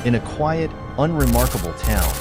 In a quiet, unremarkable town,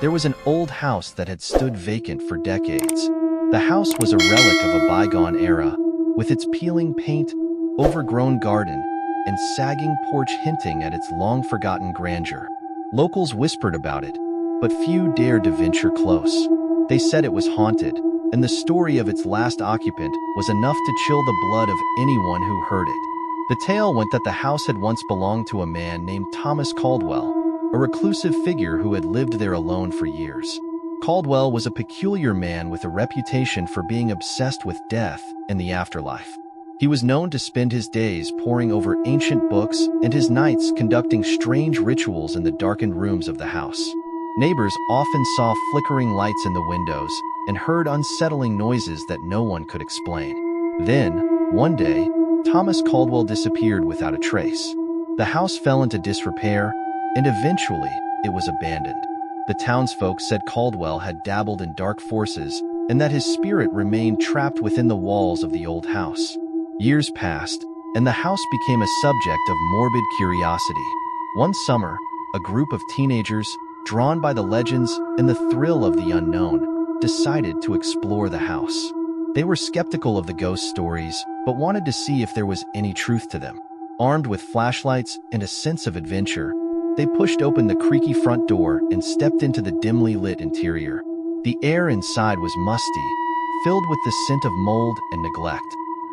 there was an old house that had stood vacant for decades. The house was a relic of a bygone era, with its peeling paint, overgrown garden, and sagging porch hinting at its long-forgotten grandeur. Locals whispered about it, but few dared to venture close. They said it was haunted, and the story of its last occupant was enough to chill the blood of anyone who heard it. The tale went that the house had once belonged to a man named Thomas Caldwell, a reclusive figure who had lived there alone for years. Caldwell was a peculiar man with a reputation for being obsessed with death and the afterlife. He was known to spend his days poring over ancient books and his nights conducting strange rituals in the darkened rooms of the house. Neighbors often saw flickering lights in the windows and heard unsettling noises that no one could explain. Then, one day, Thomas Caldwell disappeared without a trace. The house fell into disrepair, and eventually it was abandoned. The townsfolk said Caldwell had dabbled in dark forces and that his spirit remained trapped within the walls of the old house. Years passed, and the house became a subject of morbid curiosity. One summer, a group of teenagers, drawn by the legends and the thrill of the unknown, decided to explore the house. They were skeptical of the ghost stories, but wanted to see if there was any truth to them. Armed with flashlights and a sense of adventure, they pushed open the creaky front door and stepped into the dimly lit interior. The air inside was musty, filled with the scent of mold and neglect.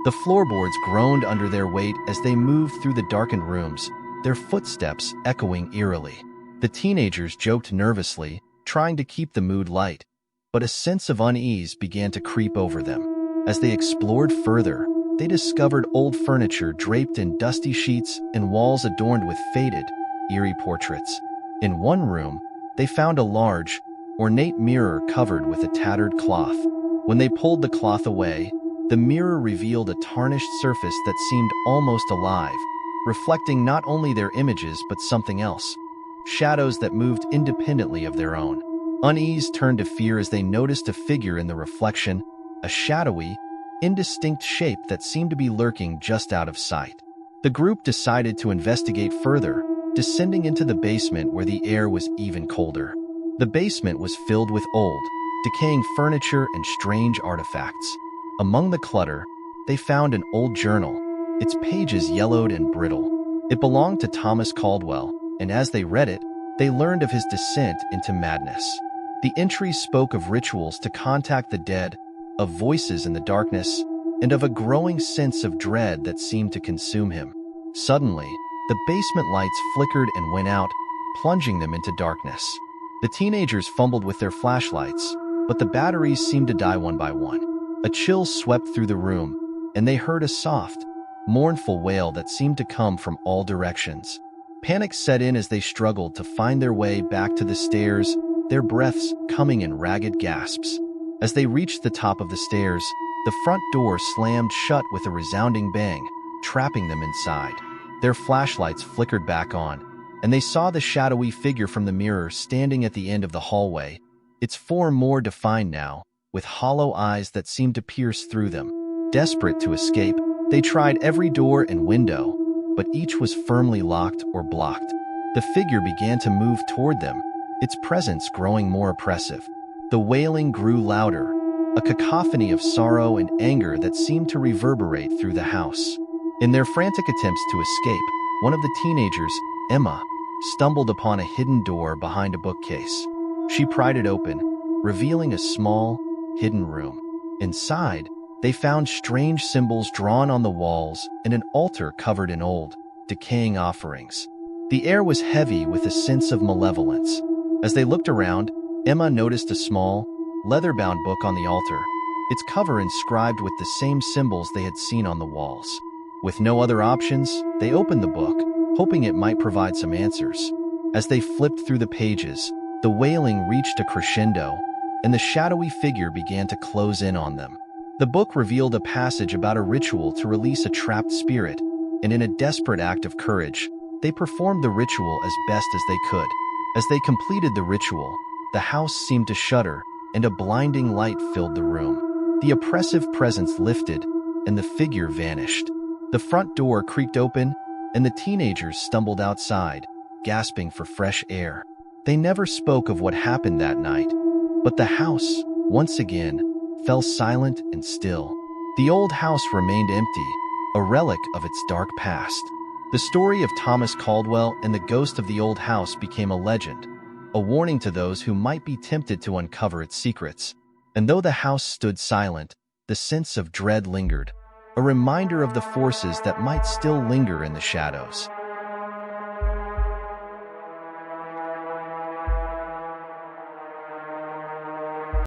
The floorboards groaned under their weight as they moved through the darkened rooms, their footsteps echoing eerily. The teenagers joked nervously, trying to keep the mood light, but a sense of unease began to creep over them. As they explored further, they discovered old furniture draped in dusty sheets and walls adorned with faded, eerie portraits. In one room, they found a large, ornate mirror covered with a tattered cloth. When they pulled the cloth away, the mirror revealed a tarnished surface that seemed almost alive, reflecting not only their images but something else, shadows that moved independently of their own. Unease turned to fear as they noticed a figure in the reflection, a shadowy, indistinct shape that seemed to be lurking just out of sight. The group decided to investigate further, descending into the basement where the air was even colder. The basement was filled with old, decaying furniture and strange artifacts. Among the clutter, they found an old journal, its pages yellowed and brittle. It belonged to Thomas Caldwell, and as they read it, they learned of his descent into madness. The entries spoke of rituals to contact the dead, of voices in the darkness, and of a growing sense of dread that seemed to consume him. Suddenly, the basement lights flickered and went out, plunging them into darkness. The teenagers fumbled with their flashlights, but the batteries seemed to die one by one. A chill swept through the room, and they heard a soft, mournful wail that seemed to come from all directions. Panic set in as they struggled to find their way back to the stairs, their breaths coming in ragged gasps. As they reached the top of the stairs, the front door slammed shut with a resounding bang, trapping them inside. Their flashlights flickered back on, and they saw the shadowy figure from the mirror standing at the end of the hallway, its form more defined now, with hollow eyes that seemed to pierce through them. Desperate to escape, they tried every door and window, but each was firmly locked or blocked. The figure began to move toward them, its presence growing more oppressive. The wailing grew louder, a cacophony of sorrow and anger that seemed to reverberate through the house. In their frantic attempts to escape, one of the teenagers, Emma, stumbled upon a hidden door behind a bookcase. She pried it open, revealing a small, hidden room. Inside, they found strange symbols drawn on the walls and an altar covered in old, decaying offerings. The air was heavy with a sense of malevolence. As they looked around, Emma noticed a small, leather-bound book on the altar, its cover inscribed with the same symbols they had seen on the walls. With no other options, they opened the book, hoping it might provide some answers. As they flipped through the pages, the wailing reached a crescendo, and the shadowy figure began to close in on them. The book revealed a passage about a ritual to release a trapped spirit, and in a desperate act of courage, they performed the ritual as best as they could. As they completed the ritual, the house seemed to shudder, and a blinding light filled the room. The oppressive presence lifted, and the figure vanished. The front door creaked open, and the teenagers stumbled outside, gasping for fresh air. They never spoke of what happened that night, but the house, once again, fell silent and still. The old house remained empty, a relic of its dark past. The story of Thomas Caldwell and the ghost of the old house became a legend, a warning to those who might be tempted to uncover its secrets. And though the house stood silent, the sense of dread lingered, a reminder of the forces that might still linger in the shadows.